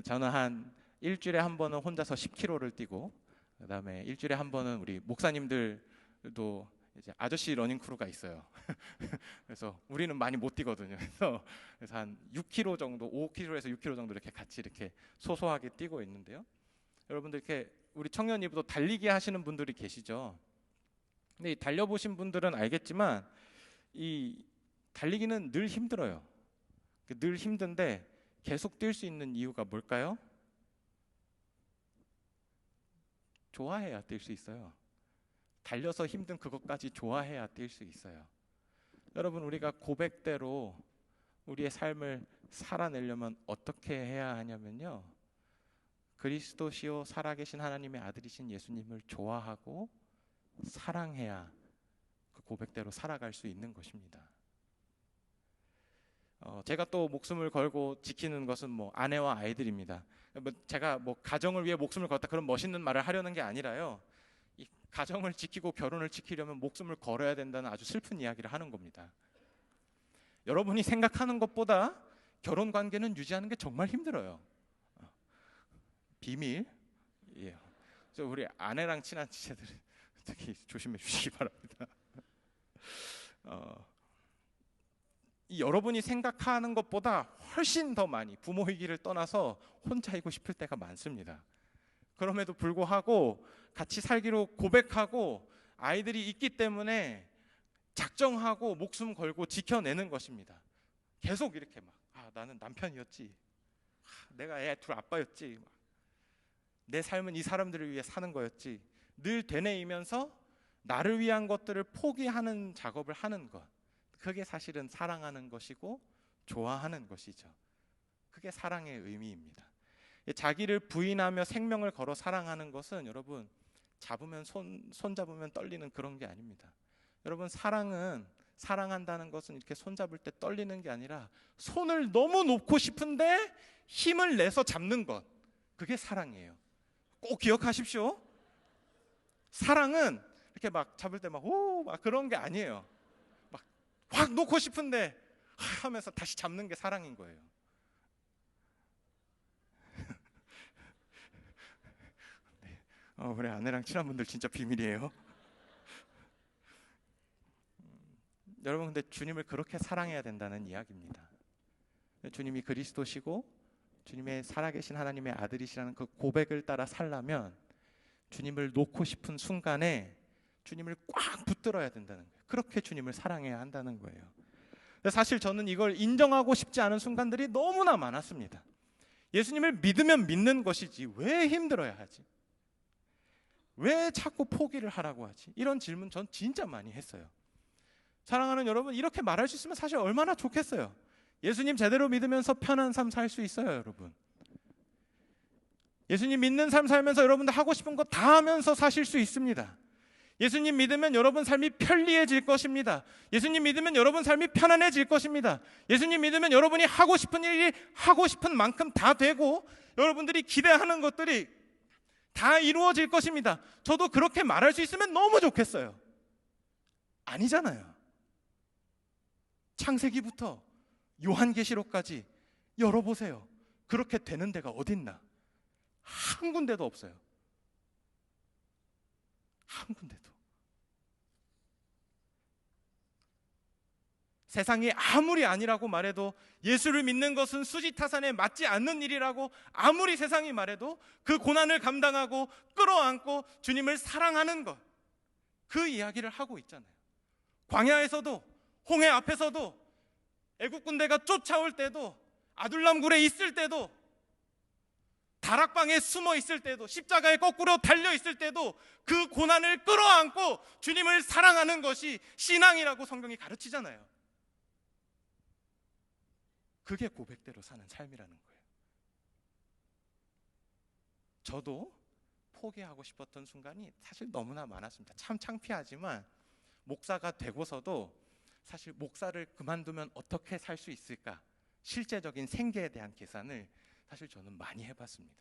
저는 한 일주일에 한 번은 혼자서 10km를 뛰고, 그다음에 일주일에 한 번은 우리 목사님들도 이제 아저씨 러닝 크루가 있어요. 그래서 우리는 많이 못 뛰거든요. 그래서 한 6km 정도, 5km에서 6km 정도 이렇게 같이 이렇게 소소하게 뛰고 있는데요. 여러분들 이렇게 우리 청년 이브도 달리기 하시는 분들이 계시죠. 근데 이 달려보신 분들은 알겠지만 이 달리기는 늘 힘들어요. 늘 힘든데 계속 뛸 수 있는 이유가 뭘까요? 좋아해야 뛸 수 있어요. 달려서 힘든 그것까지 좋아해야 뛸 수 있어요. 여러분, 우리가 고백대로 우리의 삶을 살아내려면 어떻게 해야 하냐면요, 그리스도시요 살아계신 하나님의 아들이신 예수님을 좋아하고 사랑해야 그 고백대로 살아갈 수 있는 것입니다. 제가 또 목숨을 걸고 지키는 것은 아내와 아이들입니다. 제가 가정을 위해 목숨을 걸었다, 그런 멋있는 말을 하려는 게 아니라요, 이 가정을 지키고 결혼을 지키려면 목숨을 걸어야 된다는 아주 슬픈 이야기를 하는 겁니다. 여러분이 생각하는 것보다 결혼 관계는 유지하는 게 정말 힘들어요. 비밀이에요. 그래서 우리 아내랑 친한 지체들 특히 조심해 주시기 바랍니다. 여러분이 생각하는 것보다 훨씬 더 많이 부모이기를 떠나서 혼자이고 싶을 때가 많습니다. 그럼에도 불구하고 같이 살기로 고백하고 아이들이 있기 때문에 작정하고 목숨 걸고 지켜내는 것입니다. 계속 이렇게 나는 남편이었지, 내가 애 둘 아빠였지, 내 삶은 이 사람들을 위해 사는 거였지, 늘 되뇌이면서 나를 위한 것들을 포기하는 작업을 하는 것, 그게 사실은 사랑하는 것이고 좋아하는 것이죠. 그게 사랑의 의미입니다. 자기를 부인하며 생명을 걸어 사랑하는 것은 여러분, 잡으면 손 잡으면 떨리는 그런 게 아닙니다. 여러분, 사랑한다는 것은 이렇게 손 잡을 때 떨리는 게 아니라 손을 너무 놓고 싶은데 힘을 내서 잡는 것, 그게 사랑이에요. 꼭 기억하십시오. 사랑은 이렇게 잡을 때 막 그런 게 아니에요. 확 놓고 싶은데 하면서 다시 잡는 게 사랑인 거예요. 네. 우리 아내랑 친한 분들 진짜 비밀이에요. 여러분, 근데 주님을 그렇게 사랑해야 된다는 이야기입니다. 주님이 그리스도시고 주님의 살아계신 하나님의 아들이시라는 그 고백을 따라 살려면 주님을 놓고 싶은 순간에 주님을 꽉 붙들어야 된다는 거예요. 그렇게 주님을 사랑해야 한다는 거예요. 사실 저는 이걸 인정하고 싶지 않은 순간들이 너무나 많았습니다. 예수님을 믿으면 믿는 것이지 왜 힘들어야 하지? 왜 자꾸 포기를 하라고 하지? 이런 질문 전 진짜 많이 했어요. 사랑하는 여러분, 이렇게 말할 수 있으면 사실 얼마나 좋겠어요. 예수님 제대로 믿으면서 편한 삶 살 수 있어요, 여러분. 예수님 믿는 삶 살면서 여러분들 하고 싶은 거 다 하면서 사실 수 있습니다. 예수님 믿으면 여러분 삶이 편리해질 것입니다. 예수님 믿으면 여러분 삶이 편안해질 것입니다. 예수님 믿으면 여러분이 하고 싶은 일이 하고 싶은 만큼 다 되고 여러분들이 기대하는 것들이 다 이루어질 것입니다. 저도 그렇게 말할 수 있으면 너무 좋겠어요. 아니잖아요. 창세기부터 요한계시록까지 열어보세요. 그렇게 되는 데가 어딨나? 한 군데도 없어요. 한 군데도. 세상이 아무리 아니라고 말해도 예수를 믿는 것은 수지타산에 맞지 않는 일이라고 아무리 세상이 말해도 그 고난을 감당하고 끌어안고 주님을 사랑하는 것, 그 이야기를 하고 있잖아요. 광야에서도, 홍해 앞에서도, 애국 군대가 쫓아올 때도, 아둘람굴에 있을 때도, 다락방에 숨어 있을 때도, 십자가에 거꾸로 달려 있을 때도 그 고난을 끌어안고 주님을 사랑하는 것이 신앙이라고 성경이 가르치잖아요. 그게 고백대로 사는 삶이라는 거예요. 저도 포기하고 싶었던 순간이 사실 너무나 많았습니다. 참 창피하지만 목사가 되고서도 사실 목사를 그만두면 어떻게 살 수 있을까? 실제적인 생계에 대한 계산을 사실 저는 많이 해봤습니다.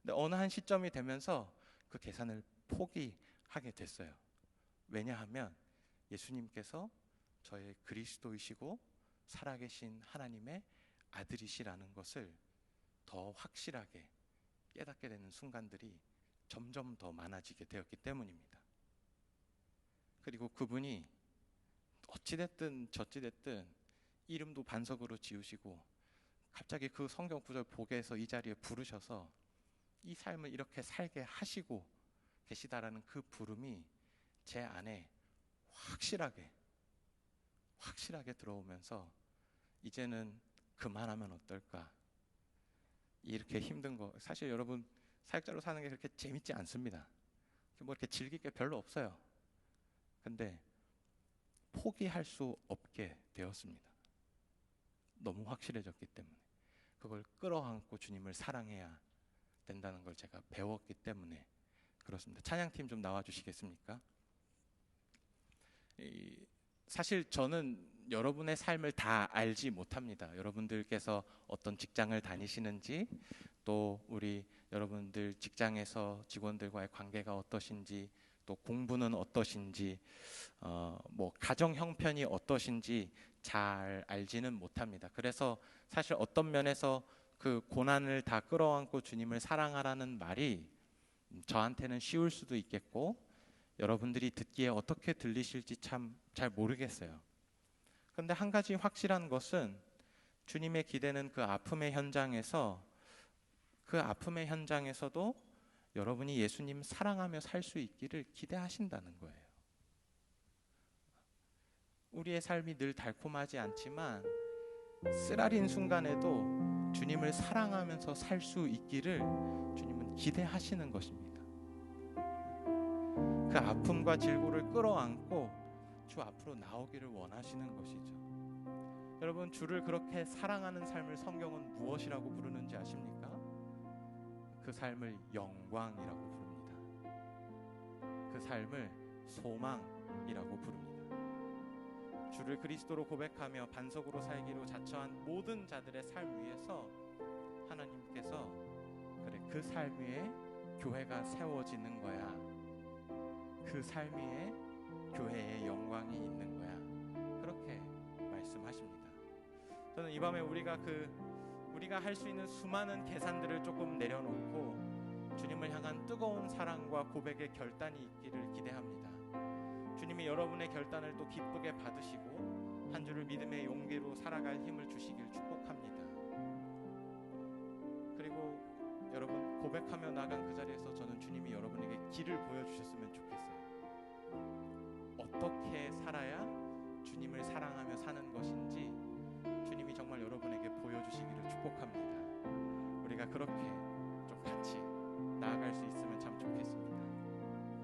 근데 어느 한 시점이 되면서 그 계산을 포기하게 됐어요. 왜냐하면 예수님께서 저의 그리스도이시고 살아계신 하나님의 아들이시라는 것을 더 확실하게 깨닫게 되는 순간들이 점점 더 많아지게 되었기 때문입니다. 그리고 그분이 어찌됐든 저찌됐든 이름도 반석으로 지으시고 갑자기 그 성경 구절 보게 해서 이 자리에 부르셔서 이 삶을 이렇게 살게 하시고 계시다라는 그 부름이 제 안에 확실하게 들어오면서 이제는 그만하면 어떨까? 이렇게 힘든 거 사실 여러분 사역자로 사는 게 그렇게 재밌지 않습니다. 뭐 이렇게 즐길 게 별로 없어요. 근데 포기할 수 없게 되었습니다. 너무 확실해졌기 때문에 그걸 끌어안고 주님을 사랑해야 된다는 걸 제가 배웠기 때문에 그렇습니다. 찬양팀 좀 나와주시겠습니까? 사실 저는 여러분의 삶을 다 알지 못합니다. 여러분들께서 어떤 직장을 다니시는지, 또 우리 여러분들 직장에서 직원들과의 관계가 어떠신지, 또 공부는 어떠신지, 뭐 가정 형편이 어떠신지 잘 알지는 못합니다. 그래서 사실 어떤 면에서 그 고난을 다 끌어안고 주님을 사랑하라는 말이 저한테는 쉬울 수도 있겠고 여러분들이 듣기에 어떻게 들리실지 참 잘 모르겠어요. 그런데 한 가지 확실한 것은 주님의 기대는 그 아픔의 현장에서도 여러분이 예수님 사랑하며 살 수 있기를 기대하신다는 거예요. 우리의 삶이 늘 달콤하지 않지만 쓰라린 순간에도 주님을 사랑하면서 살 수 있기를 주님은 기대하시는 것입니다. 그 아픔과 질고를 끌어안고 주 앞으로 나오기를 원하시는 것이죠. 여러분, 주를 그렇게 사랑하는 삶을 성경은 무엇이라고 부르는지 아십니까? 그 삶을 영광이라고 부릅니다. 그 삶을 소망이라고 부릅니다. 주를 그리스도로 고백하며 반석으로 살기로 자처한 모든 자들의 삶 위에서 하나님께서 그래, 그 삶 위에 교회가 세워지는 거야. 그 삶 위에 교회의 영광이 있는 거야. 그렇게 말씀하십니다. 저는 이 밤에 우리가 할 수 있는 수많은 계산들을 조금 내려놓고 주님을 향한 뜨거운 사랑과 고백의 결단이 있기를 기대합니다. 주님이 여러분의 결단을 또 기쁘게 받으시고 한 주를 믿음의 용기로 살아갈 힘을 주시길 축복합니다. 그리고 여러분, 고백하며 나간 그 자리에서 저는 주님이 여러분에게 길을 보여주셨으면 좋겠어요. 어떻게 살아야 주님을 사랑하며 사는 것인지 주님이 정말 여러분에게 보여주시기를 축복합니다. 그렇게